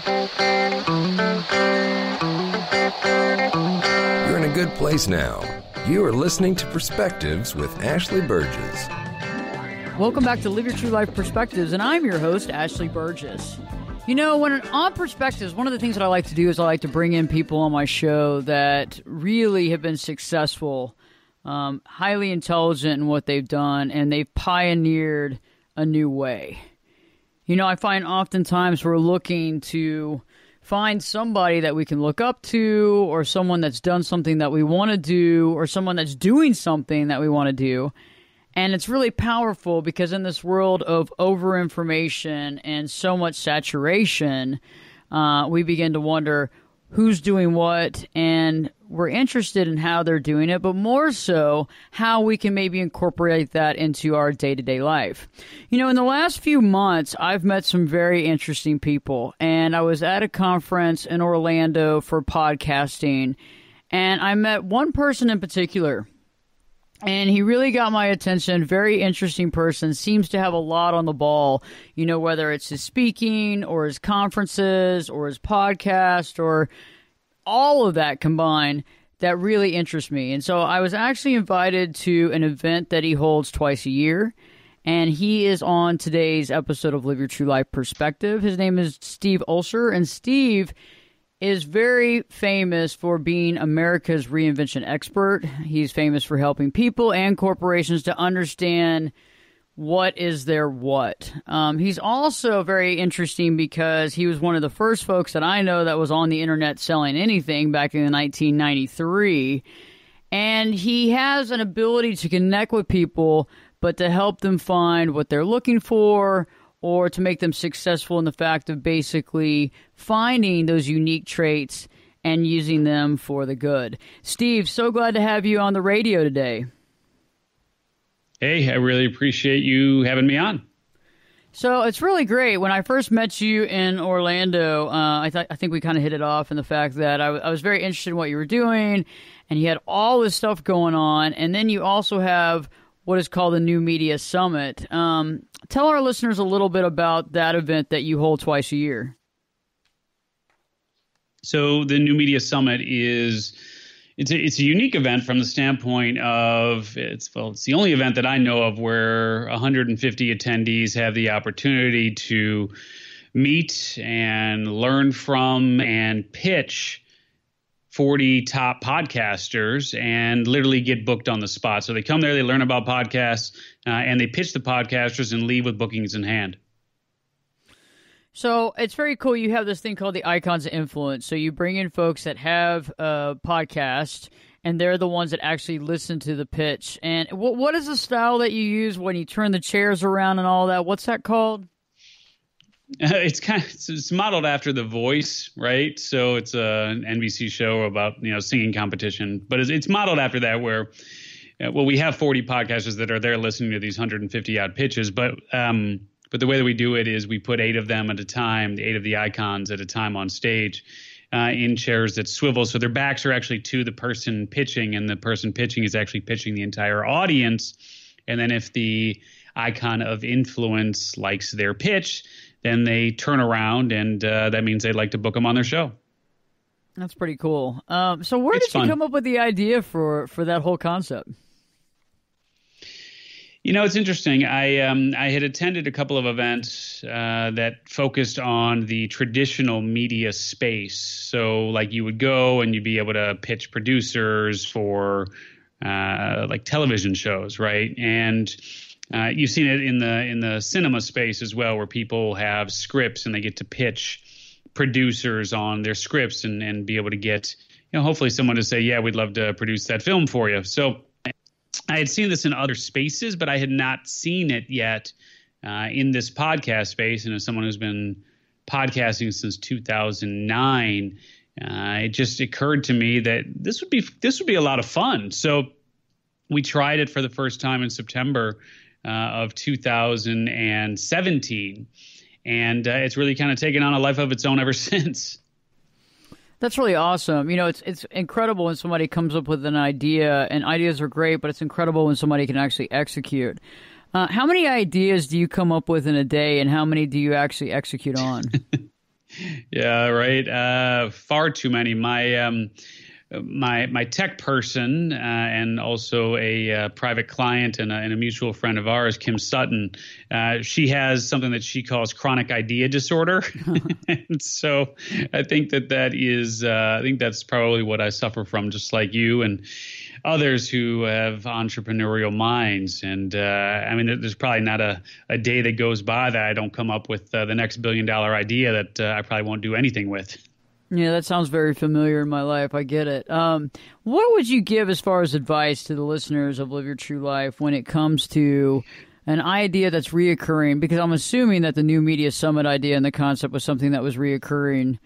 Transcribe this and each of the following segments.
You're in a good place now. You are listening to Perspectives with Ashley Berges. Welcome back to Live Your True Life Perspectives, and I'm your host, Ashley Berges. You know, when on Perspectives, one of the things that I like to do is I like to bring in people on my show that really have been successful, highly intelligent in what they've done, and they've pioneered a new way. You know, I find oftentimes we're looking to find somebody that we can look up to, or someone that's done something that we want to do, or someone that's doing something that we want to do. And it's really powerful because in this world of over-information and so much saturation, we begin to wonder who's doing what, and we're interested in how they're doing it, but more so how we can maybe incorporate that into our day-to-day life. You know, in the last few months, I've met some very interesting people, and I was at a conference in Orlando for podcasting, and I met one person in particular, and he really got my attention. Very interesting person, seems to have a lot on the ball, you know, whether it's his speaking or his conferences or his podcast or all of that combined that really interests me. And so I was actually invited to an event that he holds twice a year, and he is on today's episode of Live Your True Life Perspective. His name is Steve Olsher, and Steve is very famous for being America's reinvention expert. He's famous for helping people and corporations to understand what is their what. He's also very interesting because he was one of the first folks that I know that was on the internet selling anything back in 1993. And he has an ability to connect with people, but to help them find what they're looking for, or to make them successful in the fact of basically finding those unique traits and using them for the good. Steve, so glad to have you on the radio today. Hey, I really appreciate you having me on. So it's really great. When I first met you in Orlando, I think we kind of hit it off in the fact that I was very interested in what you were doing, and you had all this stuff going on, and then you also have what is called the New Media Summit. Tell our listeners a little bit about that event that you hold twice a year. So the New Media Summit it's a unique event from the standpoint of it's the only event that I know of where 150 attendees have the opportunity to meet and learn from and pitch 40 top podcasters and literally get booked on the spot. So they come there, they learn about podcasts, and they pitch the podcasters and leave with bookings in hand. So it's very cool. You have this thing called the Icons of Influence. So you bring in folks that have a podcast, and they're the ones that actually listen to the pitch. And what is the style that you use when you turn the chairs around and all that? What's that called? It's modeled after The Voice, right? So it's an NBC show about singing competition, but it's modeled after that. Where we have 40 podcasters that are there listening to these 150 odd pitches, but the way that we do it is we put 8 of them at a time, the 8 of the icons at a time on stage, in chairs that swivel, so their backs are actually to the person pitching, and the person pitching is actually pitching the entire audience. And then if the icon of influence likes their pitch, then they turn around, and that means they'd like to book them on their show. That's pretty cool. So where did you come up with the idea for that whole concept? You know, it's interesting. I had attended a couple of events that focused on the traditional media space. So like you would go and you'd be able to pitch producers for like television shows, right? And you've seen it in the cinema space as well, where people have scripts and they get to pitch producers on their scripts and be able to get, hopefully someone to say, yeah, we'd love to produce that film for you. So I had seen this in other spaces, but I had not seen it yet in this podcast space. And as someone who's been podcasting since 2009, it just occurred to me that this would be a lot of fun. So we tried it for the first time in September of 2017. And it's really kind of taken on a life of its own ever since. That's really awesome. It's incredible when somebody comes up with an idea, and ideas are great, but it's incredible when somebody can actually execute. How many ideas do you come up with in a day, and how many do you actually execute on? Yeah, right. Far too many. My tech person and also a private client and a mutual friend of ours, Kim Sutton, she has something that she calls chronic idea disorder. And so I think that is I think that's probably what I suffer from, just like you and others who have entrepreneurial minds. And I mean, there's probably not a day that goes by that I don't come up with the next $1 billion idea that I probably won't do anything with. Yeah, that sounds very familiar in my life. I get it. What would you give as far as advice to the listeners of Live Your True Life when it comes to an idea that's reoccurring? Because I'm assuming that the New Media Summit idea and the concept was something that was reoccurring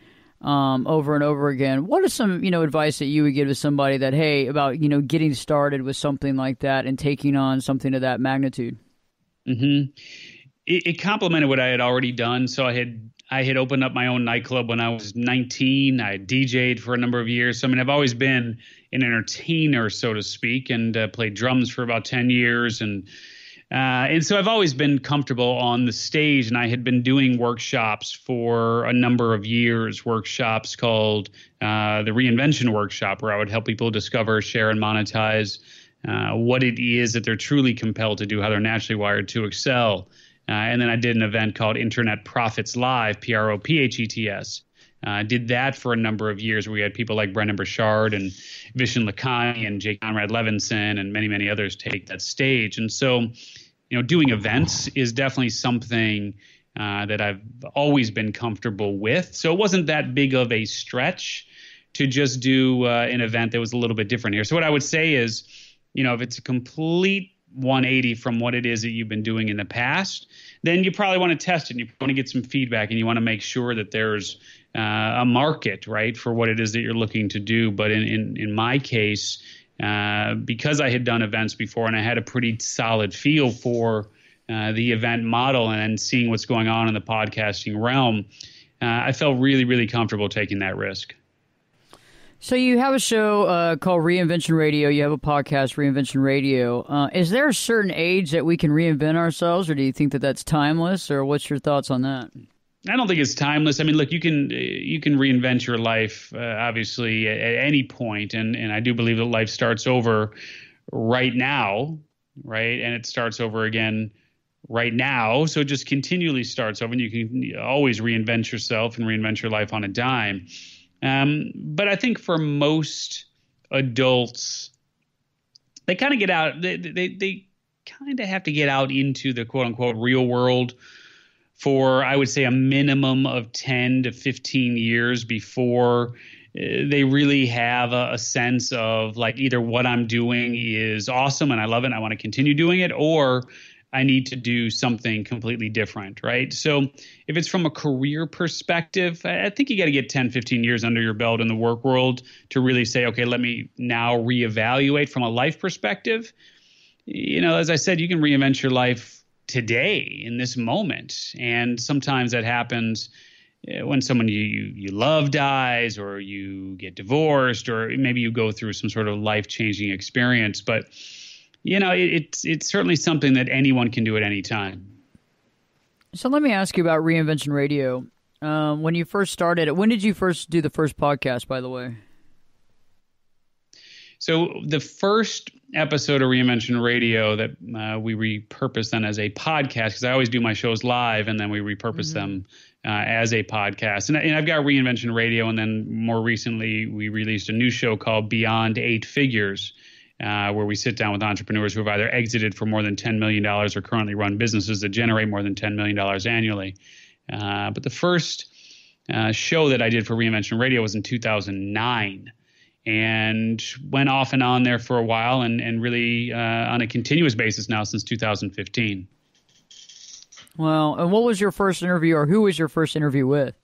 over and over again. What is some, advice that you would give to somebody that, hey, about, getting started with something like that and taking on something of that magnitude? Mm-hmm. It complemented what I had already done. So I had opened up my own nightclub when I was 19. I DJ'd for a number of years. So, I mean, I've always been an entertainer, so to speak, and played drums for about 10 years. And so I've always been comfortable on the stage. And I had been doing workshops for a number of years, workshops called the Reinvention workshop, where I would help people discover, share, and monetize what it is that they're truly compelled to do, how they're naturally wired to excel. And then I did an event called Internet Profits Live, PROPHETS. I did that for a number of years, where we had people like Brendan Burchard and Vishen Lakhani and Jake Conrad Levinson and many, many others take that stage. And so, doing events is definitely something that I've always been comfortable with. So it wasn't that big of a stretch to just do an event that was a little bit different here. So what I would say is, if it's a complete 180 from what it is that you've been doing in the past, then you probably want to test it and you want to get some feedback and you want to make sure that there's a market, right, for what it is that you're looking to do. But in my case, because I had done events before and I had a pretty solid feel for the event model and seeing what's going on in the podcasting realm, I felt really, really comfortable taking that risk. So you have a show called Reinvention Radio. You have a podcast, Reinvention Radio. Is there a certain age that we can reinvent ourselves, or do you think that that's timeless, or what's your thoughts on that? I don't think it's timeless. I mean, look, you can reinvent your life, obviously, at any point, and I do believe that life starts over right now, right? And it starts over again right now. So it just continually starts over, and you can always reinvent yourself and reinvent your life on a dime. But I think for most adults, they kind of get out. They kind of have to get out into the quote unquote real world for, I would say, a minimum of 10 to 15 years before they really have a sense of like either what I'm doing is awesome and I love it and I want to continue doing it, or I need to do something completely different, right? So if it's from a career perspective, I think you got to get 10, 15 years under your belt in the work world to really say, okay, let me now reevaluate. From a life perspective, as I said, you can reinvent your life today in this moment. And sometimes that happens when someone you love dies, or you get divorced, or maybe you go through some sort of life-changing experience. But it's certainly something that anyone can do at any time. So let me ask you about Reinvention Radio. When you first started it, when did you first do the first podcast, by the way? So the first episode of Reinvention Radio that we repurposed then as a podcast, because I always do my shows live and then we repurpose them as a podcast. And I've got Reinvention Radio, and then more recently we released a new show called Beyond Eight Figures, where we sit down with entrepreneurs who have either exited for more than $10 million or currently run businesses that generate more than $10 million annually. But the first show that I did for Reinvention Radio was in 2009, and went off and on there for a while, and really on a continuous basis now since 2015. Well, and what was your first interview, or who was your first interview with?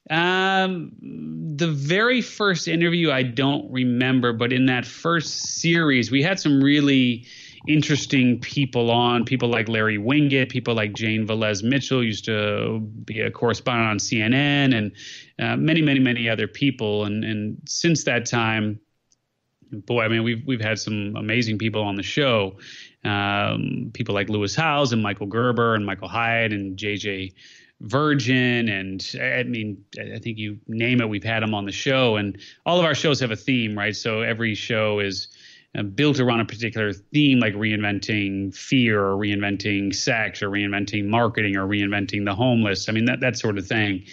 The very first interview I don't remember, but in that first series, we had some really interesting people on, people like Larry Winget, people like Jane Velez Mitchell, used to be a correspondent on CNN, and many, many, many other people. And since that time, boy, I mean, we've had some amazing people on the show. People like Lewis Howes and Michael Gerber and Michael Hyatt and JJ Virgin, and I mean, I think you name it, we've had them on the show, and all of our shows have a theme, right? So every show is built around a particular theme, like reinventing fear, or reinventing sex, or reinventing marketing, or reinventing the homeless. I mean, that sort of thing.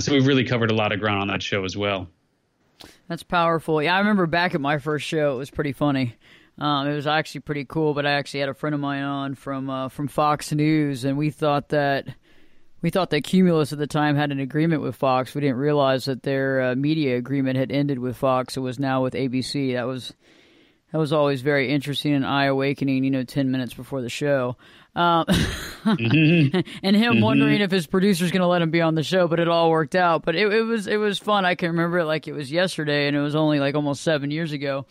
So we've really covered a lot of ground on that show as well. That's powerful. Yeah, I remember back at my first show, it was pretty funny. It was actually pretty cool, but I actually had a friend of mine on from Fox News, and we thought that Cumulus at the time had an agreement with Fox. We didn't realize that their media agreement had ended with Fox. It was now with ABC. That was always very interesting and eye-awakening, 10 minutes before the show. Mm-hmm. And him Mm-hmm. wondering if his producer's going to let him be on the show, but it all worked out. But it was fun. I can remember it like it was yesterday, and it was only like almost 7 years ago.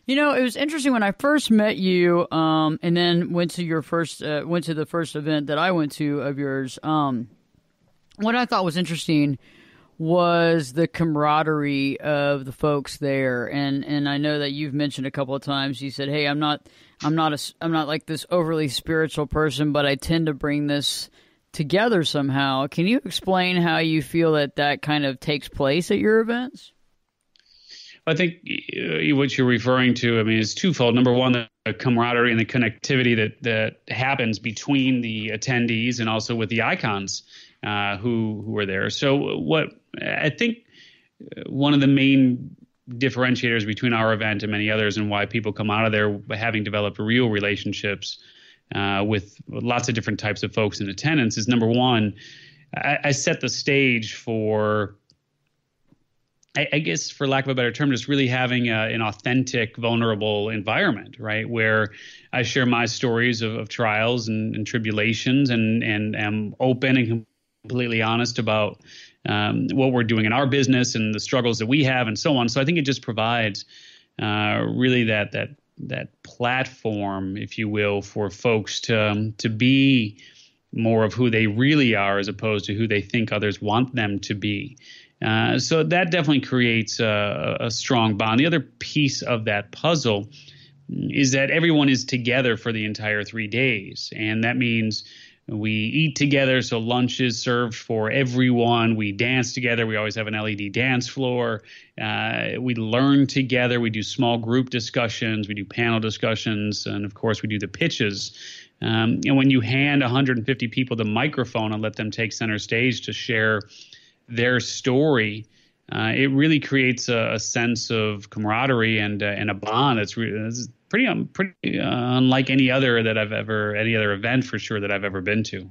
It was interesting when I first met you, and then went to the first event that I went to of yours. What I thought was interesting was the camaraderie of the folks there, and I know that you've mentioned a couple of times. You said, "Hey, I'm not like this overly spiritual person, but I tend to bring this together somehow." Can you explain how you feel that kind of takes place at your events? I think what you're referring to, I mean, is twofold. Number one, the camaraderie and the connectivity that happens between the attendees and also with the icons who were there. So what I think one of the main differentiators between our event and many others, and why people come out of there having developed real relationships with lots of different types of folks in attendance, is number one, I set the stage for, I guess, for lack of a better term, just really having an authentic, vulnerable environment, right? Where I share my stories of trials and tribulations, and am open and completely honest about what we're doing in our business and the struggles that we have and so on. So I think it just provides really that platform, if you will, for folks to be more of who they really are, as opposed to who they think others want them to be. So that definitely creates a strong bond. The other piece of that puzzle is that everyone is together for the entire 3 days. And that means we eat together, so lunch is served for everyone. We dance together. We always have an LED dance floor. We learn together. We do small group discussions. We do panel discussions. And, of course, we do the pitches. And when you hand 150 people the microphone and let them take center stage to share their story, it really creates a sense of camaraderie and a bond that's pretty unlike any other event for sure that I've ever been to.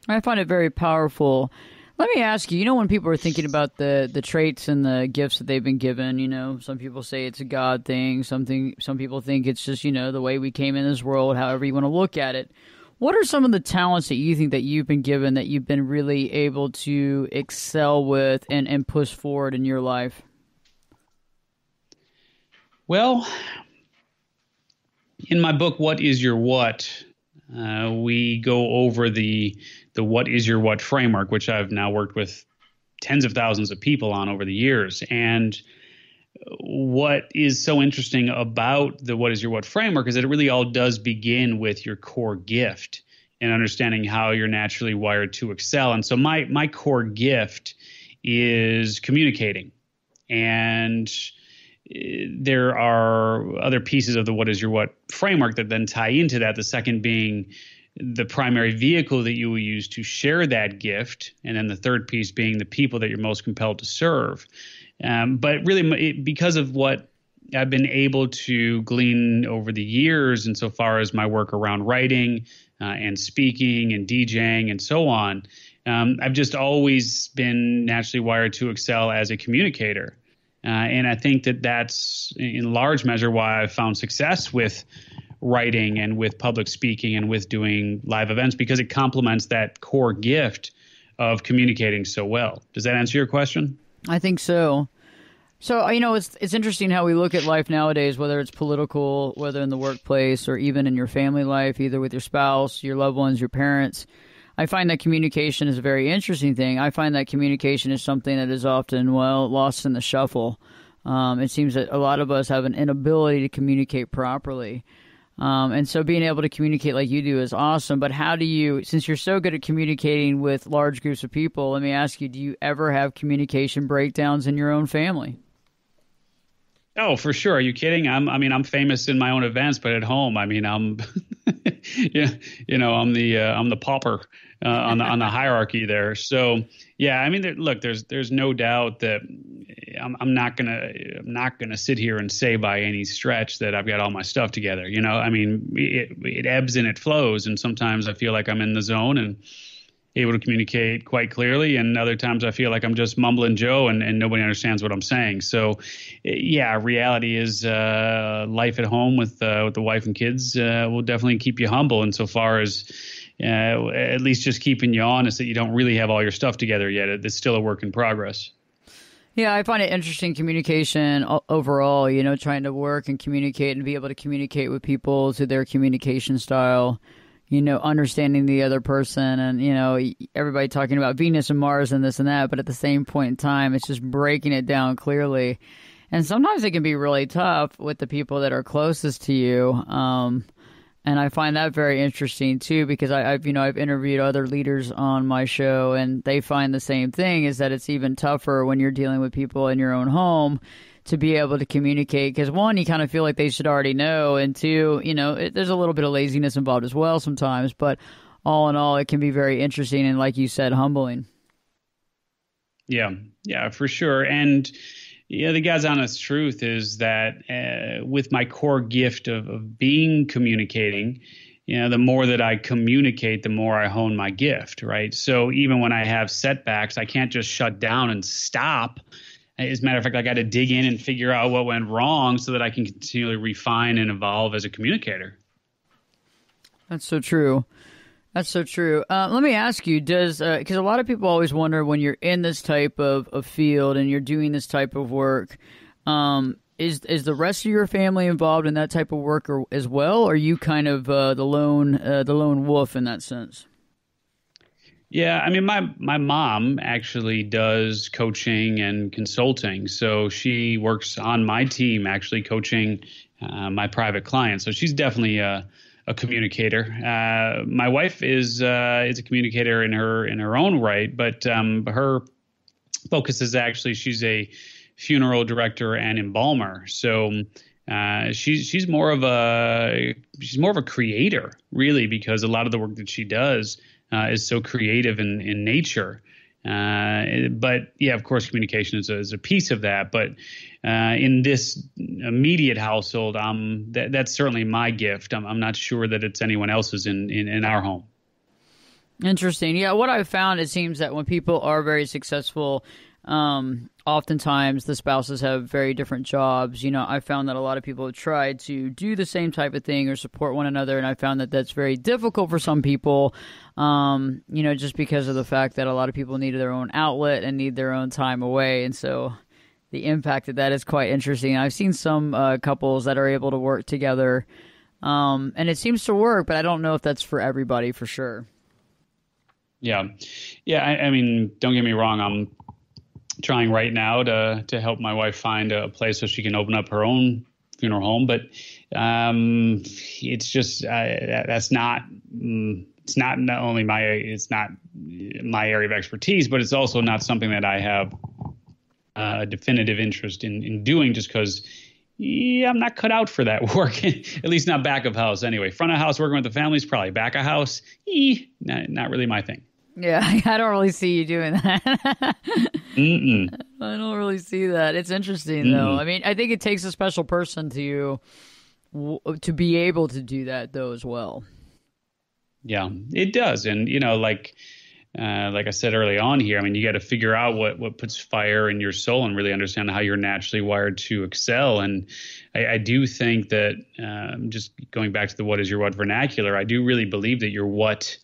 I find it very powerful. Let me ask you, when people are thinking about the traits and the gifts that they've been given, some people say it's a God thing. Some people think it's just, the way we came in this world, however you want to look at it. What are some of the talents that you think that you've been given that you've been really able to excel with and push forward in your life? Well, in my book, What is Your What? We go over the What is Your What framework, which I've now worked with tens of thousands of people on over the years. And what is so interesting about the What is Your What framework is that it really all does begin with your core gift and understanding how you're naturally wired to excel. And so my core gift is communicating. And there are other pieces of the What is Your What framework that then tie into that. The second being the primary vehicle that you will use to share that gift. And then the third piece being the people that you're most compelled to serve. But really, because of what I've been able to glean over the years, insofar as my work around writing and speaking and DJing and so on, I've just always been naturally wired to excel as a communicator. And I think that's in large measure why I've found success with writing and with public speaking and with doing live events, because it complements that core gift of communicating so well. Does that answer your question? I think so. So, it's interesting how we look at life nowadays, whether it's political, whether in the workplace, or even in your family life, either with your spouse, your loved ones, your parents. I find that communication is a very interesting thing. I find that communication is something that is often, lost in the shuffle. It seems that a lot of us have an inability to communicate properly. And so being able to communicate like you do is awesome. But how do you, since you're so good at communicating with large groups of people, let me ask you, do you ever have communication breakdowns in your own family? Oh, for sure. Are you kidding? I'm famous in my own events, but at home, I'm I'm the pauper on the hierarchy there. So, yeah, look, there's no doubt that I'm not gonna sit here and say by any stretch that I've got all my stuff together. It ebbs and it flows, and sometimes I feel like I'm in the zone and able to communicate quite clearly, and other times I feel like I'm just mumbling Joe and nobody understands what I'm saying. So, yeah, reality is life at home with the wife and kids will definitely keep you humble insofar as at least just keeping you honest that you don't really have all your stuff together yet. It's still a work in progress. Yeah, I find it interesting communication overall, trying to work and communicate and be able to communicate with people to their communication style. Understanding the other person and, everybody talking about Venus and Mars and this and that. But at the same point in time, it's just breaking it down clearly. And sometimes it can be really tough with the people that are closest to you. And I find that very interesting, too, because I've interviewed other leaders on my show, and they find the same thing, is that it's even tougher when you're dealing with people in your own home to be able to communicate, because one, you kind of feel like they should already know, and two, there's a little bit of laziness involved as well sometimes, but all in all, it can be very interesting and, like you said, humbling. Yeah, for sure. And the God's honest truth is that with my core gift of being communicating, the more that I communicate, the more I hone my gift, right? So even when I have setbacks, I can't just shut down and stop. As a matter of fact, I got to dig in and figure out what went wrong so that I can continually refine and evolve as a communicator. That's so true. Let me ask you, because a lot of people always wonder when you're in this type of field and you're doing this type of work, is the rest of your family involved in that type of work as well? Or are you kind of the lone wolf in that sense? Yeah, my mom actually does coaching and consulting. So she works on my team, actually coaching my private clients. So she's definitely a communicator. My wife is a communicator in her own right, but her focus is actually she's a funeral director and embalmer. So she's more of a creator, really, because a lot of the work that she does is so creative in nature. But yeah, of course, communication is a piece of that. But in this immediate household, that's certainly my gift. I'm not sure that it's anyone else's in our home. Interesting. Yeah, what I've found, it seems that when people are very successful, oftentimes the spouses have very different jobs. I found that a lot of people have tried to do the same type of thing or support one another, and I found that that's very difficult for some people, just because of the fact that a lot of people need their own outlet and need their own time away, and so the impact of that is quite interesting. I've seen some couples that are able to work together, and it seems to work, but I don't know if that's for everybody for sure. Yeah. Don't get me wrong. I'm trying right now to help my wife find a place so she can open up her own funeral home, but it's just that's not it's not only my area of expertise, but it's also not something that I have a definitive interest in doing, just because I'm not cut out for that work. At least not back of house anyway. Front of house working with the families, probably. Back of house, not really my thing. Yeah, I don't really see you doing that. Mm-mm. I don't really see that. It's interesting, though. I think it takes a special person to be able to do that, though, as well. Yeah, it does. And, like I said early on here, you got to figure out what puts fire in your soul and really understand how you're naturally wired to excel. And I do think that just going back to the what is your what vernacular, I do really believe that your what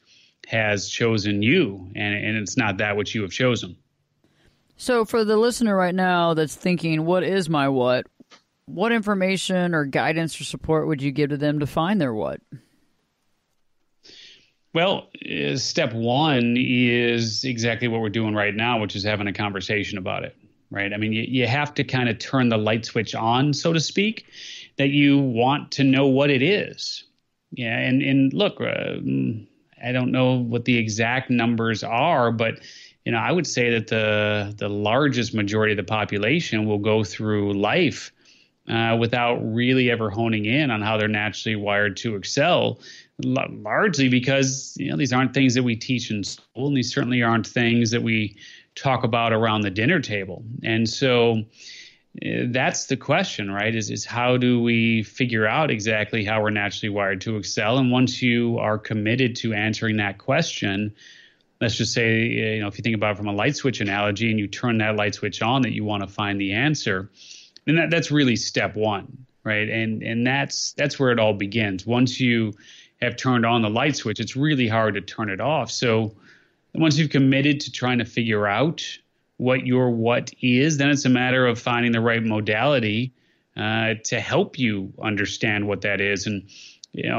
has chosen you, and it's not that which you have chosen. So for the listener right now that's thinking, what is my what information or guidance or support would you give to them to find their what? Well, step one is exactly what we're doing right now, which is having a conversation about it, right? You have to kind of turn the light switch on, so to speak, that you want to know what it is. Yeah, and look, I don't know what the exact numbers are, but I would say that the largest majority of the population will go through life without really ever honing in on how they're naturally wired to excel, largely because these aren't things that we teach in school, and these certainly aren't things that we talk about around the dinner table. And so that's the question, right? Is how do we figure out exactly how we're naturally wired to excel? And once you are committed to answering that question, let's just say, if you think about it from a light switch analogy, and you turn that light switch on that you want to find the answer, then that's really step one, right? And that's where it all begins. Once you have turned on the light switch, it's really hard to turn it off. So once you've committed to trying to figure out what your what is, then it's a matter of finding the right modality to help you understand what that is. And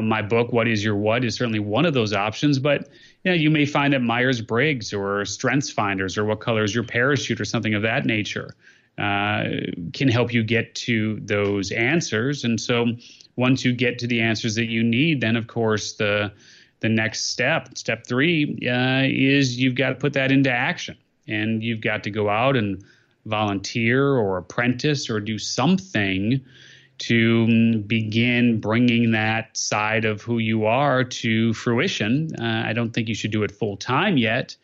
my book, What is Your What, is certainly one of those options. But you may find that Myers-Briggs or Strengths Finders or What Color is Your Parachute or something of that nature can help you get to those answers. And so once you get to the answers that you need, then of course the next step 3, is you've got to put that into action. And you've got to go out and volunteer or apprentice or do something to begin bringing that side of who you are to fruition. I don't think you should do it full time yet.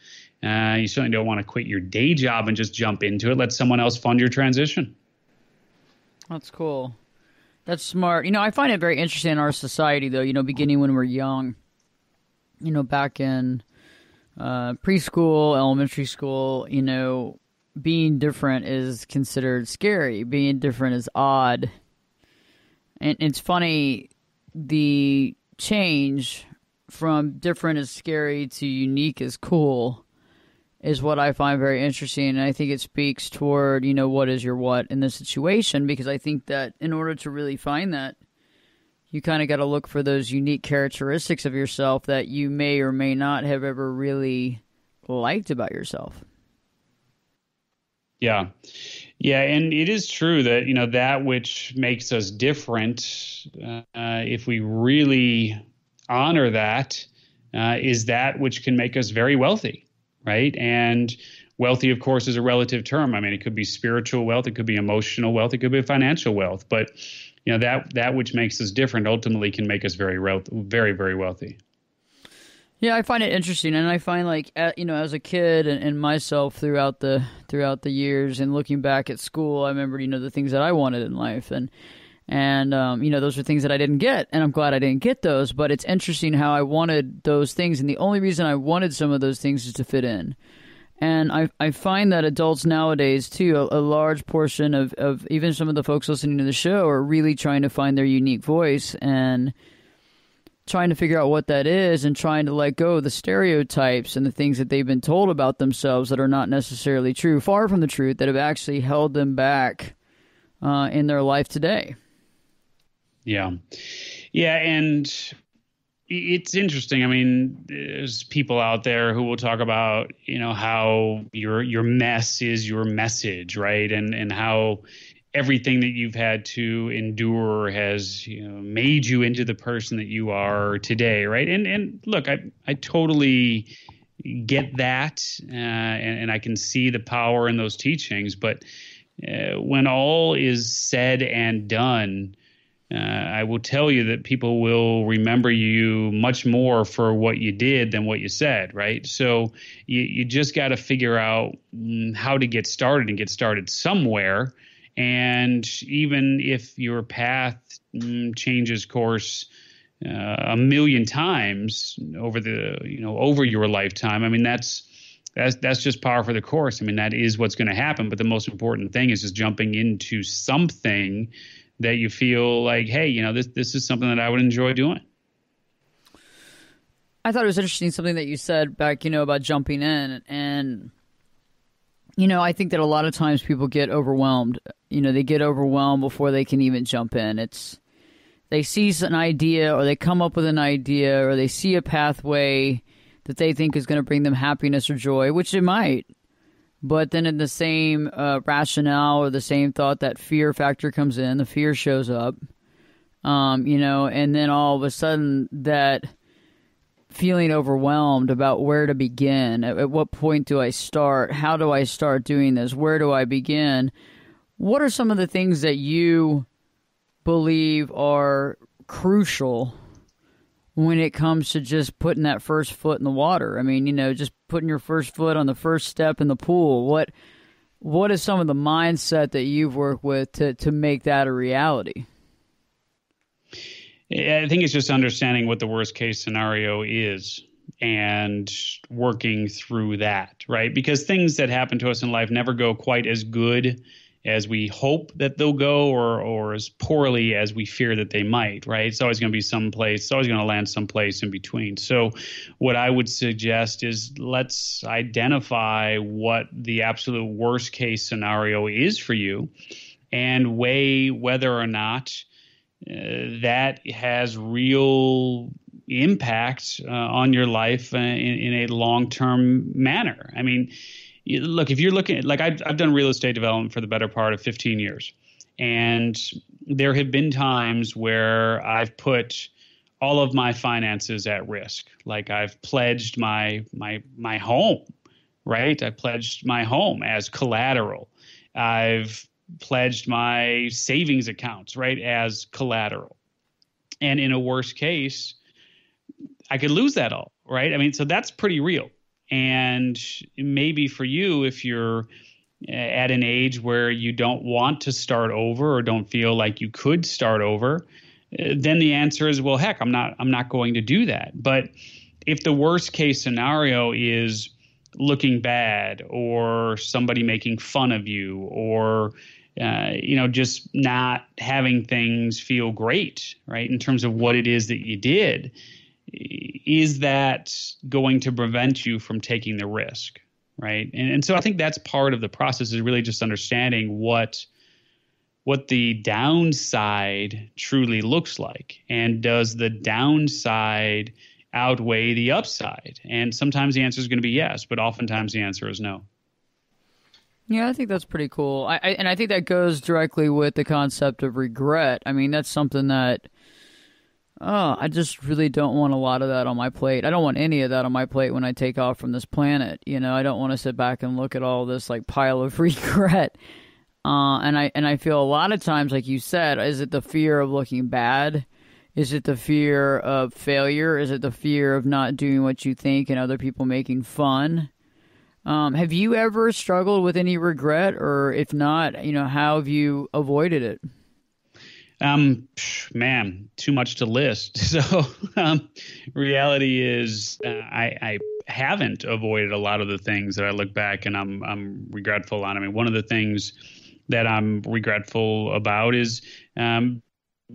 You certainly don't want to quit your day job and just jump into it. Let someone else fund your transition. That's cool. That's smart. I find it very interesting in our society, though, beginning when we're young, back in preschool, elementary school, being different is considered scary. Being different is odd. And it's funny, the change from different is scary to unique is cool is what I find very interesting. And I think it speaks toward, what is your what in this situation, because I think that in order to really find that, you kind of got to look for those unique characteristics of yourself that you may or may not have ever really liked about yourself. Yeah. Yeah. And it is true that, that which makes us different, if we really honor that, is that which can make us very wealthy, right? And wealthy, of course, is a relative term. I mean, it could be spiritual wealth, it could be emotional wealth, it could be financial wealth, but that which makes us different ultimately can make us very, very wealthy. Yeah, I find it interesting, and I find as a kid and myself throughout the years, and looking back at school, I remember the things that I wanted in life, and those are things that I didn't get, and I'm glad I didn't get those. But it's interesting how I wanted those things, and the only reason I wanted some of those things is to fit in. And I find that adults nowadays, too, a large portion of even some of the folks listening to the show are really trying to find their unique voice and trying to figure out what that is, and trying to let go of the stereotypes and the things that they've been told about themselves that are not necessarily true, far from the truth, that have actually held them back in their life today. Yeah. Yeah, and it's interesting. I mean, there's people out there who will talk about, how your mess is your message, right? And how everything that you've had to endure has, made you into the person that you are today, right? And look, I totally get that, and I can see the power in those teachings. But when all is said and done, I will tell you that people will remember you much more for what you did than what you said, right? So you just got to figure out how to get started, and get started somewhere. And even if your path changes course a million times over over your lifetime, I mean, that's just par for the course. I mean, that is what's going to happen. But the most important thing is just jumping into something that you feel like, hey, this is something that I would enjoy doing. I thought it was interesting, something that you said back, about jumping in. And, I think that a lot of times people get overwhelmed. They get overwhelmed before they can even jump in. They see an idea, or they come up with an idea, or they see a pathway that they think is going to bring them happiness or joy, which it might. But then in the same rationale or the same thought, that fear factor comes in, the fear shows up, and then all of a sudden that feeling overwhelmed about where to begin. At what point do I start? How do I start doing this? Where do I begin? What are some of the things that you believe are crucial when it comes to just putting that first foot in the water? I mean, just putting your first foot on the first step in the pool. What is some of the mindset that you've worked with to make that a reality? I think it's just understanding what the worst case scenario is and working through that, right? Because things that happen to us in life never go quite as good as we hope that they'll go, or as poorly as we fear that they might, right? It's always going to be someplace, it's always going to land someplace in between. So what I would suggest is let's identify what the absolute worst case scenario is for you and weigh whether or not that has real impact on your life in a long-term manner. I mean, look, if you're looking at, like I've done real estate development for the better part of 15 years. And there have been times where I've put all of my finances at risk. Like I've pledged my home, right? I pledged my home as collateral. I've pledged my savings accounts, right, as collateral. And in a worst case, I could lose that all, right? I mean, so that's pretty real. And maybe for you, if you're at an age where you don't want to start over or don't feel like you could start over, then the answer is, well, heck, I'm not going to do that. But if the worst case scenario is looking bad or somebody making fun of you or just not having things feel great, right, in terms of what it is that you did, is that going to prevent you from taking the risk, right? And so I think that's part of the process, is really just understanding what the downside truly looks like. And does the downside outweigh the upside? And sometimes the answer is going to be yes, but oftentimes the answer is no. Yeah, I think that's pretty cool. I think that goes directly with the concept of regret. I mean, that's something that, I just really don't want a lot of that on my plate. I don't want any of that on my plate when I take off from this planet. I don't want to sit back and look at all this like pile of regret. And I feel a lot of times, like you said, is it the fear of looking bad? Is it the fear of failure? Is it the fear of not doing what you think and other people making fun? Have you ever struggled with any regret, or if not, how have you avoided it? Man, too much to list. So, reality is, I haven't avoided a lot of the things that I look back and I'm regretful on. I mean, one of the things that I'm regretful about is,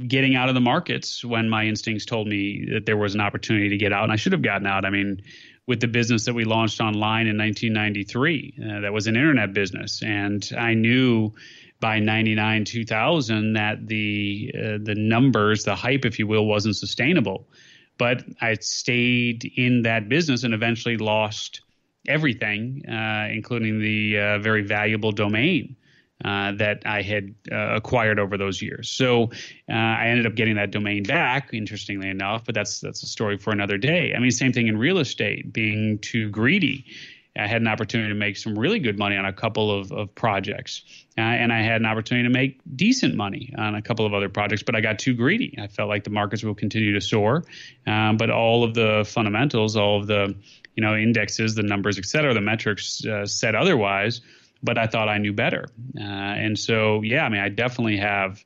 getting out of the markets when my instincts told me that there was an opportunity to get out, and I should have gotten out. I mean, with the business that we launched online in 1993, that was an internet business, and I knew by 99, 2000 that the numbers, the hype, if you will, wasn't sustainable. But I stayed in that business and eventually lost everything, including the very valuable domain that I had acquired over those years. So I ended up getting that domain back, interestingly enough, but that's a story for another day. I mean, same thing in real estate, being too greedy. I had an opportunity to make some really good money on a couple of projects, and I had an opportunity to make decent money on a couple of other projects, but I got too greedy. I felt like the markets will continue to soar, but all of the fundamentals, all of the indexes, the numbers, et cetera, the metrics said otherwise. But I thought I knew better. And so, yeah, I mean, I definitely have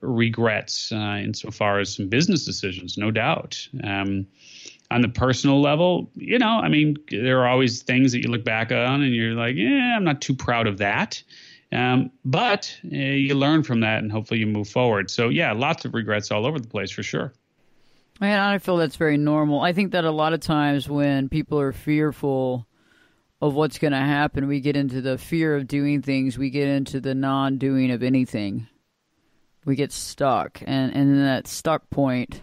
regrets insofar as some business decisions, no doubt. On the personal level, I mean, there are always things that you look back on and you're like, I'm not too proud of that. But you learn from that and hopefully you move forward. So, yeah, lots of regrets all over the place for sure. And I feel that's very normal. I think that a lot of times when people are fearful of what's going to happen, we get into the fear of doing things. We get into the non-doing of anything. We get stuck. And in that stuck point,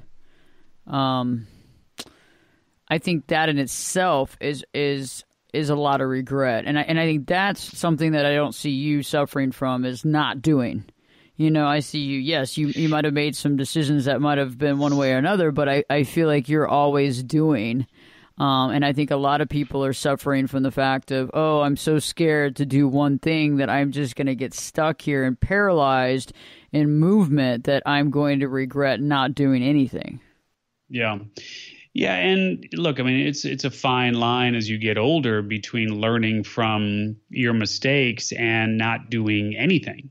I think that in itself is a lot of regret. And I think that's something that I don't see you suffering from, is not doing. I see you. Yes, you might have made some decisions that might have been one way or another, but I feel like you're always doing. And I think a lot of people are suffering from the fact of, oh, I'm so scared to do one thing that I'm just going to get stuck here and paralyzed in movement that I'm going to regret not doing anything. Yeah. Yeah. And look, I mean, it's a fine line as you get older between learning from your mistakes and not doing anything.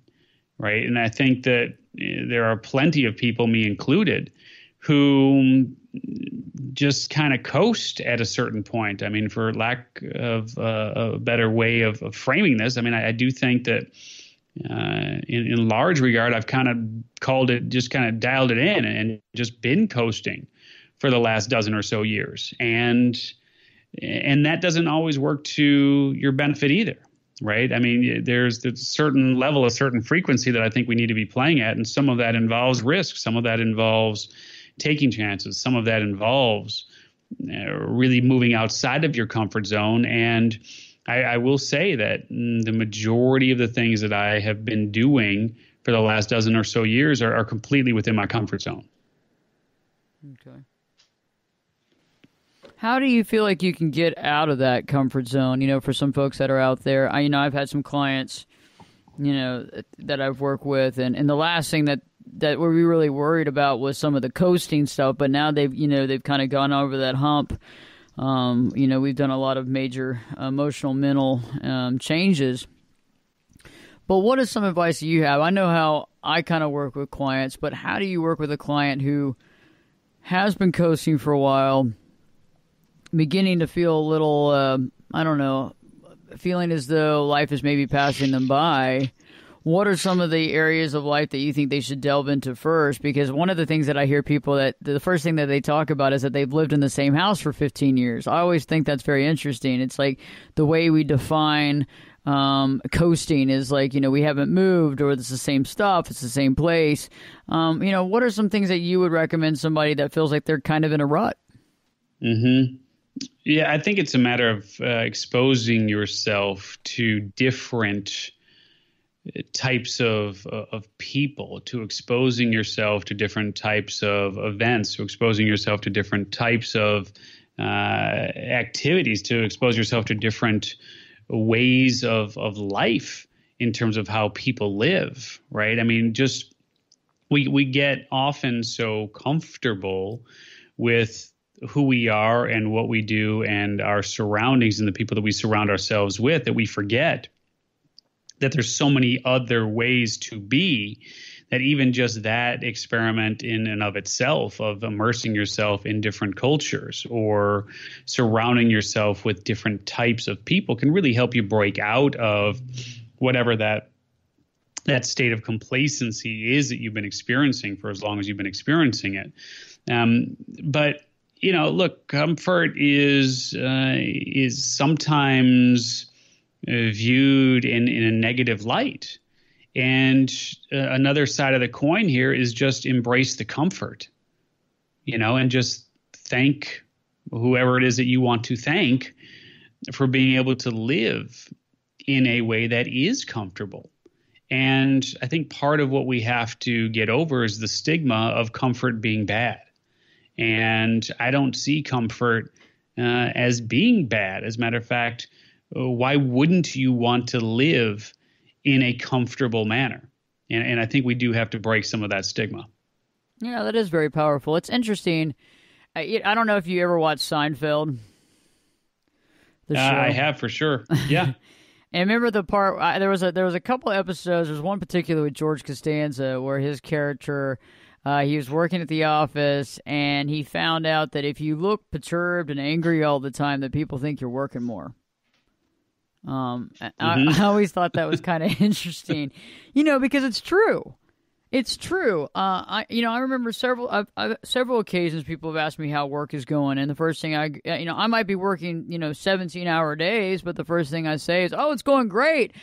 Right. And I think that there are plenty of people, me included, who just kind of coast at a certain point. I mean, for lack of a better way of framing this, I mean, I do think that in large regard, I've kind of called it, just kind of dialed it in and just been coasting for the last dozen or so years. And that doesn't always work to your benefit either. Right. I mean, there's a certain level, a certain frequency that I think we need to be playing at. And some of that involves risk. Some of that involves taking chances. Some of that involves really moving outside of your comfort zone. And I will say that the majority of the things that I have been doing for the last dozen or so years are completely within my comfort zone. Okay. How do you feel like you can get out of that comfort zone? For some folks that are out there, I've had some clients, that I've worked with, and the last thing that we were really worried about was some of the coasting stuff, but now they've kind of gone over that hump. We've done a lot of major emotional, mental changes. But what is some advice you have? I know how I kind of work with clients, but how do you work with a client who has been coasting for a while, beginning to feel a little, feeling as though life is maybe passing them by? What are some of the areas of life that you think they should delve into first? Because one of the things that I hear people that the first thing that they talk about is that they've lived in the same house for 15 years. I always think that's very interesting. It's like the way we define coasting is like, we haven't moved, or it's the same stuff, it's the same place. What are some things that you would recommend somebody that feels like they're kind of in a rut? Mm-hmm. Yeah, I think it's a matter of exposing yourself to different types of people, to exposing yourself to different types of events, to exposing yourself to different types of activities, to expose yourself to different ways of life in terms of how people live, right? I mean, just we get often so comfortable with who we are and what we do and our surroundings and the people that we surround ourselves with that we forget that there's so many other ways to be, that even just that experiment in and of itself of immersing yourself in different cultures or surrounding yourself with different types of people can really help you break out of whatever that state of complacency is that you've been experiencing for as long as you've been experiencing it. But look, comfort is sometimes viewed in a negative light. And another side of the coin here is just embrace the comfort, and just thank whoever it is that you want to thank for being able to live in a way that is comfortable. And I think part of what we have to get over is the stigma of comfort being bad. And I don't see comfort as being bad. As a matter of fact, why wouldn't you want to live in a comfortable manner? And I think we do have to break some of that stigma. Yeah, that is very powerful. It's interesting. I don't know if you ever watched Seinfeld. I have, for sure. Yeah. And remember the part, there was a couple of episodes. There's one particular with George Costanza where his character, he was working at the office and he found out that if you look perturbed and angry all the time, that people think you're working more. I always thought that was kind of interesting, because it's true. It's true. I remember several occasions people have asked me how work is going, and the first thing I might be working, 17-hour days, but the first thing I say is, "Oh, it's going great,"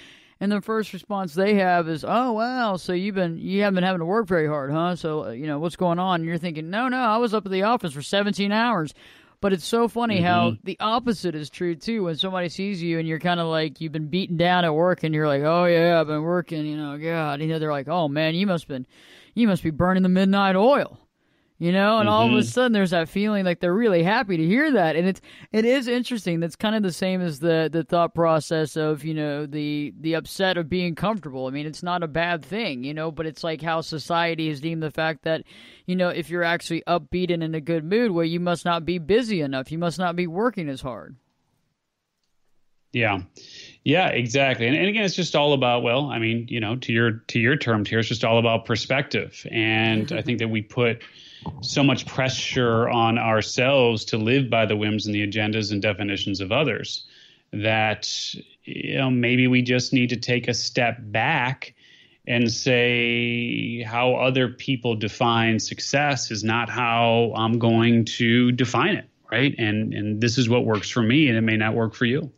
and the first response they have is, "Oh, wow, so you haven't been having to work very hard, huh? So what's going on?" And you're thinking, "No, I was up at the office for 17 hours." But it's so funny how the opposite is true too. When somebody sees you and you're kind of like, you've been beaten down at work and you're like, oh yeah, I've been working, God, they're like, oh man, you must be burning the midnight oil. And all of a sudden there's that feeling like they're really happy to hear that. And it is interesting. That's kind of the same as the thought process of, the upset of being comfortable. I mean, it's not a bad thing, but it's like how society has deemed the fact that, if you're actually upbeat and in a good mood, well, you must not be busy enough. You must not be working as hard. Yeah. Yeah, exactly. And again, it's just all about, to your terms here, it's just all about perspective. And I think that we put so much pressure on ourselves to live by the whims and the agendas and definitions of others that, maybe we just need to take a step back and say how other people define success is not how I'm going to define it, right? And this is what works for me, and it may not work for you.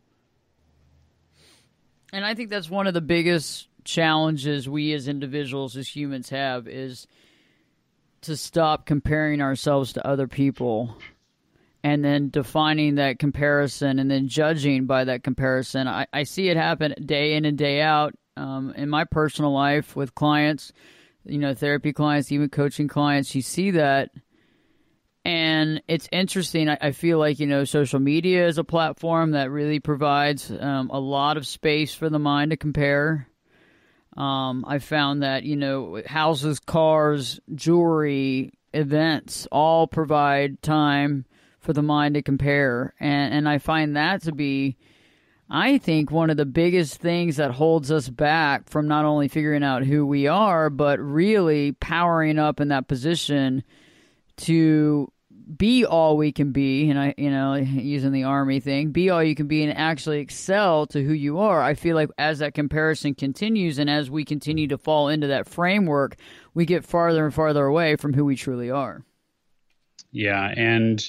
And I think that's one of the biggest challenges we as individuals, as humans have, is to stop comparing ourselves to other people and then defining that comparison and then judging by that comparison. I see it happen day in and day out in my personal life with clients, therapy clients, even coaching clients. You see that. And it's interesting. I feel like, social media is a platform that really provides a lot of space for the mind to compare. I found that, houses, cars, jewelry, events all provide time for the mind to compare. And I find that to be, I think, one of the biggest things that holds us back from not only figuring out who we are, but really powering up in that position to be all we can be, and using the Army thing, be all you can be and actually excel to who you are. I feel like as that comparison continues and as we continue to fall into that framework, we get farther and farther away from who we truly are. Yeah, and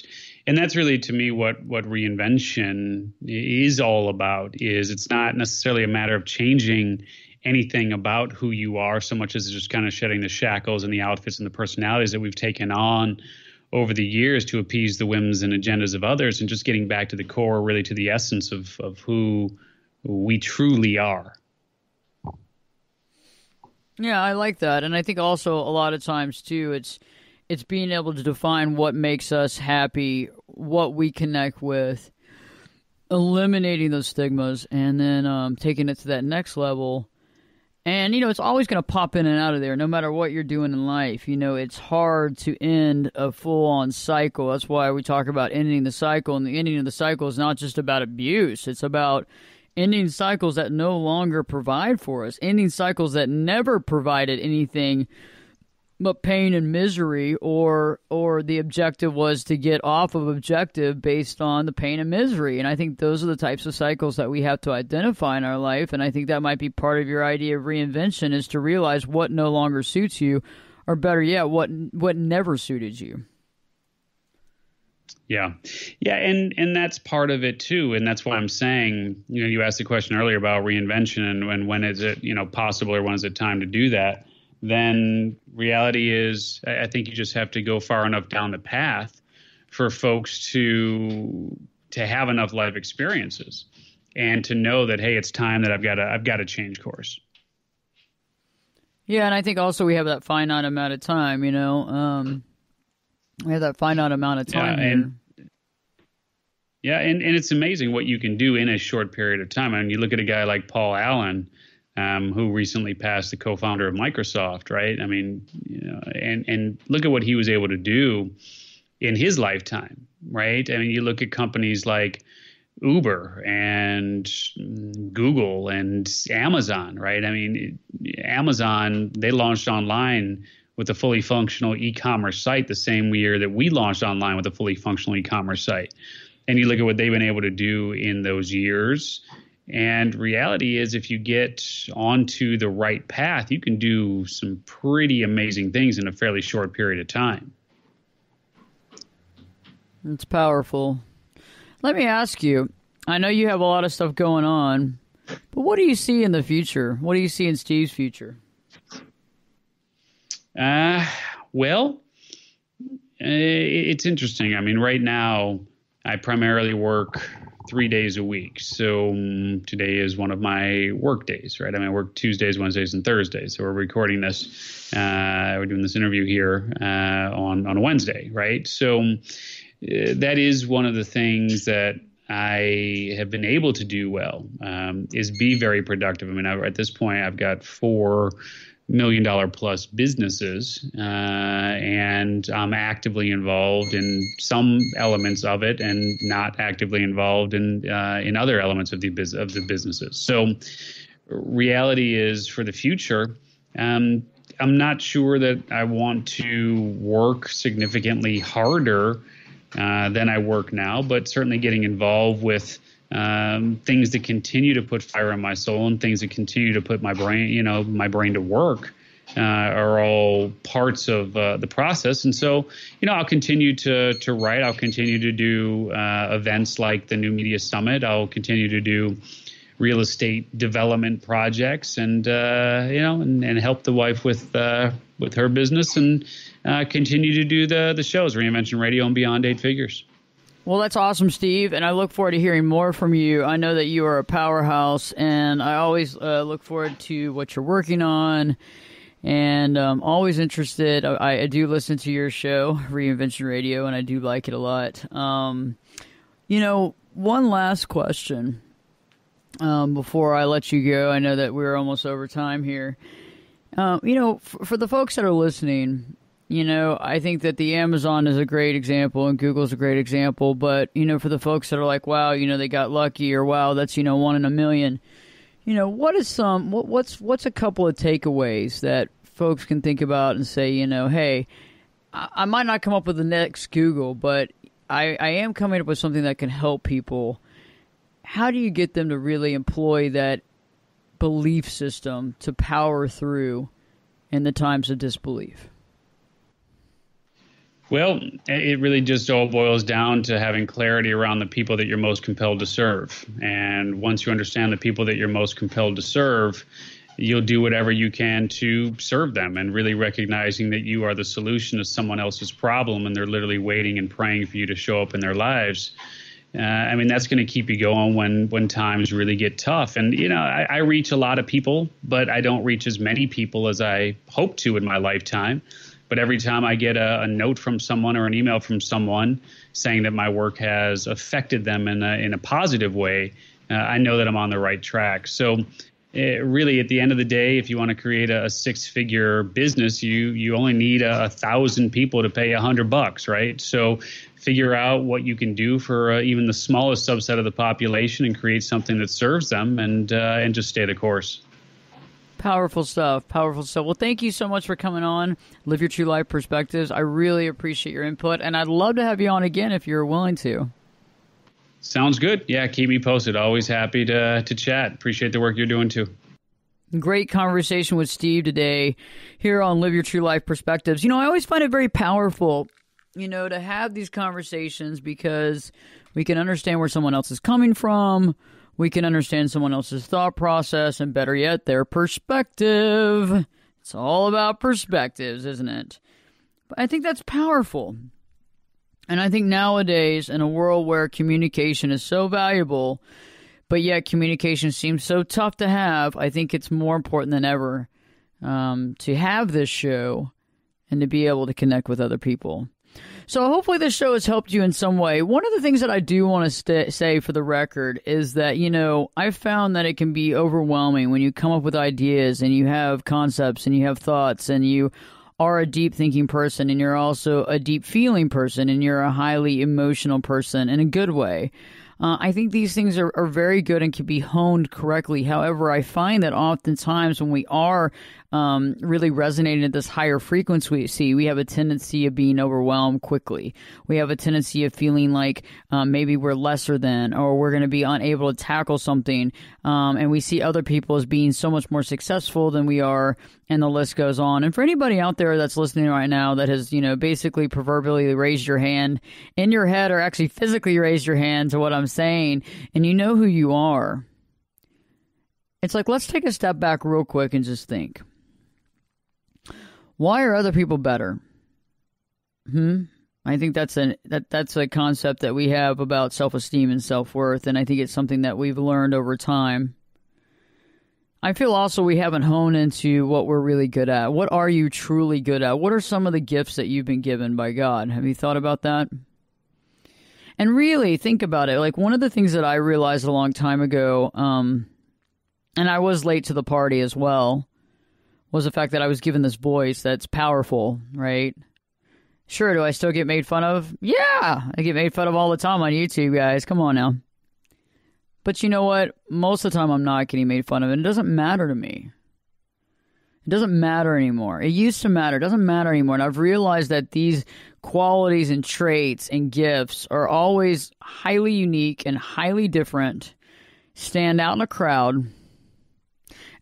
that's really, to me, what reinvention is all about. Is it's not necessarily a matter of changing anything about who you are so much as just kind of shedding the shackles and the outfits and the personalities that we've taken on over the years to appease the whims and agendas of others, and just getting back to the core, really to the essence of who we truly are. Yeah, I like that. And I think also a lot of times too, it's being able to define what makes us happy, what we connect with, eliminating those stigmas, and then taking it to that next level. And, it's always going to pop in and out of there, no matter what you're doing in life. It's hard to end a full-on cycle. That's why we talk about ending the cycle. And the ending of the cycle is not just about abuse. It's about ending cycles that no longer provide for us, ending cycles that never provided anything but pain and misery, or the objective was to get off of objective based on the pain and misery. And I think those are the types of cycles that we have to identify in our life. And I think that might be part of your idea of reinvention, is to realize what no longer suits you, or better yet, what never suited you. Yeah. And that's part of it too. And that's why I'm saying, you asked the question earlier about reinvention and when is it, possible, or when is it time to do that? Then reality is, I think you just have to go far enough down the path for folks to have enough life experiences and to know that, hey, it's time that I've got to change course. Yeah, and I think also we have that finite amount of time. We have that finite amount of time. And it's amazing what you can do in a short period of time. I mean, you look at a guy like Paul Allen, who recently passed, the co-founder of Microsoft, right? I mean, and look at what he was able to do in his lifetime, right? I mean, you look at companies like Uber and Google and Amazon, right? I mean, Amazon, they launched online with a fully functional e-commerce site the same year that we launched online with a fully functional e-commerce site. And you look at what they've been able to do in those years. And reality is, if you get onto the right path, you can do some pretty amazing things in a fairly short period of time. It's powerful. Let me ask you, I know you have a lot of stuff going on, but what do you see in the future? What do you see in Steve's future? Well, it's interesting. I mean, right now, I primarily work 3 days a week. So today is one of my work days, right? I mean, I work Tuesdays, Wednesdays, and Thursdays. So we're recording this. We're doing this interview here on a Wednesday, right? So that is one of the things that I have been able to do well, is be very productive. I mean, at this point, I've got $4 million plus businesses, and I'm actively involved in some elements of it, and not actively involved in other elements of the businesses. So, reality is, for the future, I'm not sure that I want to work significantly harder than I work now, but certainly getting involved with things that continue to put fire in my soul and things that continue to put my brain to work are all parts of the process. And so, I'll continue to write. I'll continue to do events like the New Media Summit. I'll continue to do real estate development projects, and and help the wife with her business, and continue to do the shows, Reinvention Radio and Beyond Eight Figures. Well, that's awesome, Steve, and I look forward to hearing more from you. I know that you are a powerhouse, and I always look forward to what you're working on, and I'm always interested. I do listen to your show, Reinvention Radio, and I do like it a lot. One last question before I let you go. I know that we're almost over time here. For the folks that are listening, I think that the Amazon is a great example and Google's a great example. But, for the folks that are like, wow, they got lucky, or wow, that's, 1 in a million. What's a couple of takeaways that folks can think about and say, hey, I might not come up with the next Google, but I am coming up with something that can help people. How do you get them to really employ that belief system to power through in the times of disbelief? Well, it really just all boils down to having clarity around the people that you're most compelled to serve. And once you understand the people that you're most compelled to serve, you'll do whatever you can to serve them, and really recognizing that you are the solution to someone else's problem, and they're literally waiting and praying for you to show up in their lives. That's going to keep you going when times really get tough. And, I reach a lot of people, but I don't reach as many people as I hope to in my lifetime. But every time I get a note from someone or an email from someone saying that my work has affected them in a positive way, I know that I'm on the right track. So really, at the end of the day, if you want to create a six-figure business, you only need 1,000 people to pay $100, right? So figure out what you can do for even the smallest subset of the population and create something that serves them, and just stay the course. Powerful stuff. Powerful stuff. Well, thank you so much for coming on. Live Your True Life Perspectives. I really appreciate your input, and I'd love to have you on again if you're willing to. Sounds good. Yeah, keep me posted. Always happy to chat. Appreciate the work you're doing too. Great conversation with Steve today here on Live Your True Life Perspectives. I always find it very powerful, to have these conversations, because we can understand where someone else is coming from. We can understand someone else's thought process, and better yet, their perspective. It's all about perspectives, isn't it? But I think that's powerful. And I think nowadays, in a world where communication is so valuable, but yet communication seems so tough to have, I think it's more important than ever to have this show and to be able to connect with other people. So hopefully this show has helped you in some way. One of the things that I do want to say for the record is that, I've found that it can be overwhelming when you come up with ideas and you have concepts and you have thoughts, and you are a deep thinking person, and you're also a deep feeling person, and you're a highly emotional person in a good way. I think these things are very good and can be honed correctly. However, I find that oftentimes when we are really resonating at this higher frequency, we have a tendency of being overwhelmed quickly. We have a tendency of feeling like maybe we're lesser than, or we're going to be unable to tackle something. And we see other people as being so much more successful than we are, and the list goes on. And for anybody out there that's listening right now that has, basically proverbially raised your hand in your head, or actually physically raised your hand to what I'm saying, and you know who you are, it's like, let's take a step back real quick and just think. Why are other people better? I think that's a concept that we have about self-esteem and self-worth, and I think it's something that we've learned over time. I feel also we haven't honed into what we're really good at. What are you truly good at? What are some of the gifts that you've been given by God? Have you thought about that? And really think about it. Like, one of the things that I realized a long time ago, and I was late to the party as well, was the fact that I was given this voice that's powerful, right? Sure, do I still get made fun of? Yeah, I get made fun of all the time on YouTube, guys. Come on now. But you know what? Most of the time I'm not getting made fun of, and it doesn't matter to me. It doesn't matter anymore. It used to matter. It doesn't matter anymore. And I've realized that these qualities and traits and gifts are always highly unique and highly different, stand out in a crowd,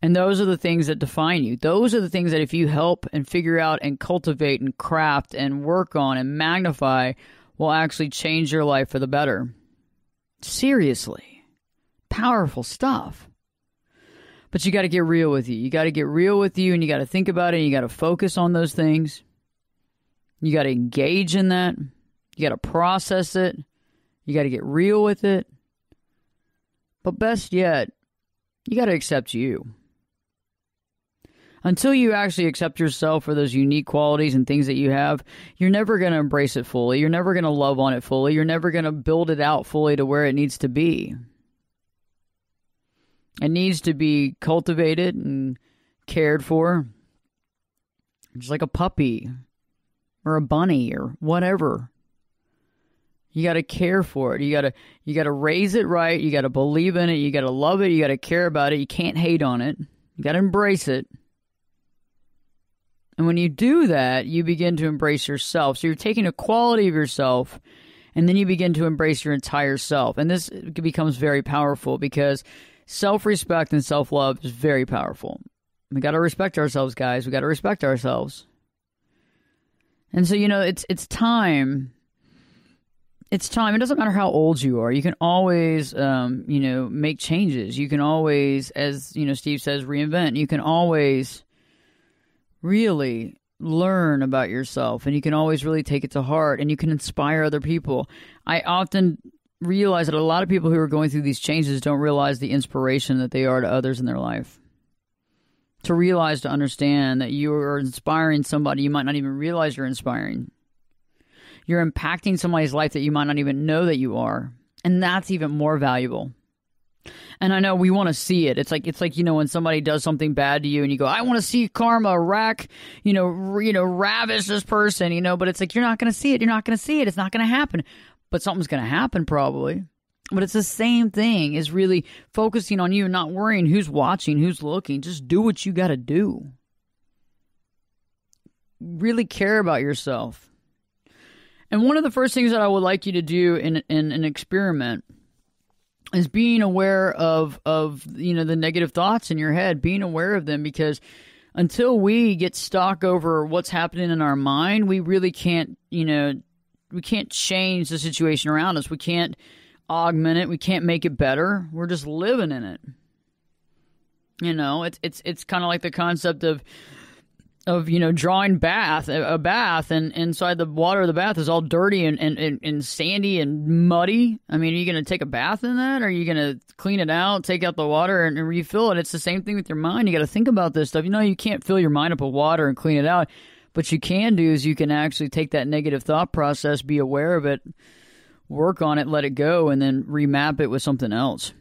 and those are the things that define you. Those are the things that if you help and figure out and cultivate and craft and work on and magnify, will actually change your life for the better. Seriously. Powerful stuff. But you got to get real with you. You got to get real with you, and you got to think about it, and you got to focus on those things. You got to engage in that. You got to process it. You got to get real with it. But best yet, you got to accept you. Until you actually accept yourself for those unique qualities and things that you have, you're never going to embrace it fully. You're never going to love on it fully. You're never going to build it out fully to where it needs to be. It needs to be cultivated and cared for, just like a puppy or a bunny or whatever. You got to care for it. You got to raise it right. You got to believe in it. You got to love it. You got to care about it. You can't hate on it. You got to embrace it. And when you do that, you begin to embrace yourself. So you're taking a quality of yourself, and then you begin to embrace your entire self. And this becomes very powerful because self-respect and self-love is very powerful. We got to respect ourselves, guys. We got to respect ourselves. And so, it's time. It's time. It doesn't matter how old you are. You can always, make changes. You can always, as, Steve says, reinvent. You can always really learn about yourself, and you can always really take it to heart, and you can inspire other people. I often realize that a lot of people who are going through these changes don't realize the inspiration that they are to others in their life. To understand that you are inspiring somebody you might not even realize you're inspiring. You're impacting somebody's life that you might not even know that you are. And that's even more valuable. And I know we want to see it. It's like when somebody does something bad to you and you go, I want to see karma ravish this person, but it's like, you're not going to see it. You're not going to see it. It's not going to happen. But something's going to happen probably. But it's the same thing, is really focusing on you and not worrying who's watching, who's looking. Just do what you got to do. Really care about yourself. And one of the first things that I would like you to do in an experiment is being aware of the negative thoughts in your head, being aware of them, because until we get stuck over what's happening in our mind, we really can't, we can't change the situation around us. We can't augment it. We can't make it better. We're just living in it. It's kind of like the concept of drawing a bath, and inside the water of the bath is all dirty and sandy and muddy. I mean, are you going to take a bath in that? Or are you going to clean it out, take out the water, and refill it? It's the same thing with your mind. You got to think about this stuff. You can't fill your mind up with water and clean it out. What you can do is you can actually take that negative thought process, be aware of it, work on it, let it go, and then remap it with something else.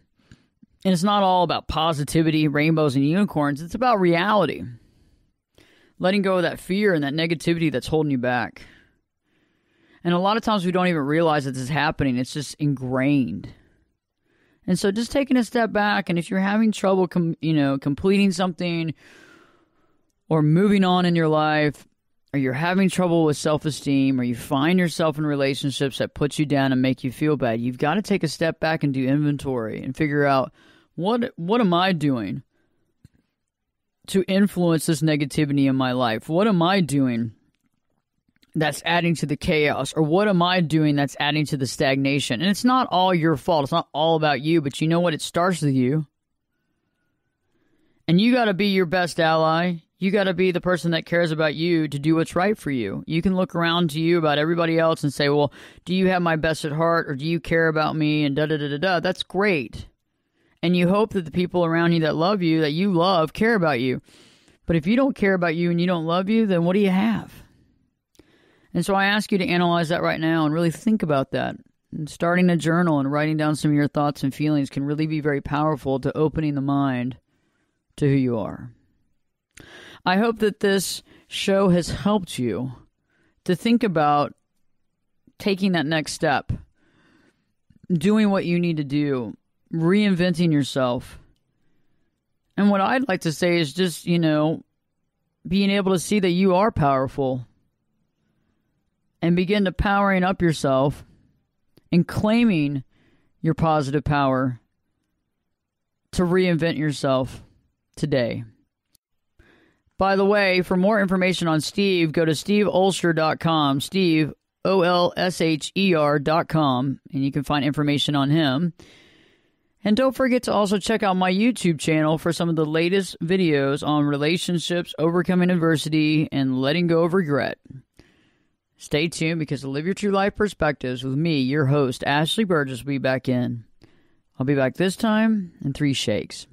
And it's not all about positivity, rainbows, and unicorns. It's about reality. Letting go of that fear and that negativity that's holding you back. And a lot of times we don't even realize that this is happening. It's just ingrained. And so just taking a step back, and if you're having trouble completing something or moving on in your life, or you're having trouble with self-esteem, or you find yourself in relationships that put you down and make you feel bad, you've got to take a step back and do inventory and figure out, what am I doing to influence this negativity in my life? What am I doing that's adding to the chaos? Or what am I doing that's adding to the stagnation? And it's not all your fault. It's not all about you, but you know what? It starts with you. And you got to be your best ally. You got to be the person that cares about you to do what's right for you. You can look around to you about everybody else and say, well, do you have my best at heart, or do you care about me, and da-da-da-da-da. That's great. And you hope that the people around you that love you, that you love, care about you. But if you don't care about you and you don't love you, then what do you have? And so I ask you to analyze that right now and really think about that. And starting a journal and writing down some of your thoughts and feelings can really be very powerful to opening the mind to who you are. I hope that this show has helped you to think about taking that next step, doing what you need to do, reinventing yourself. And what I'd like to say is just, being able to see that you are powerful and begin to powering up yourself and claiming your positive power to reinvent yourself today. By the way, for more information on Steve, go to steveolsher.com, Steve, Olsher.com, and you can find information on him. And don't forget to also check out my YouTube channel for some of the latest videos on relationships, overcoming adversity, and letting go of regret. Stay tuned, because to Live Your True Life Perspectives with me, your host, Ashley Berges, will be back in. I'll be back this time in 3 shakes.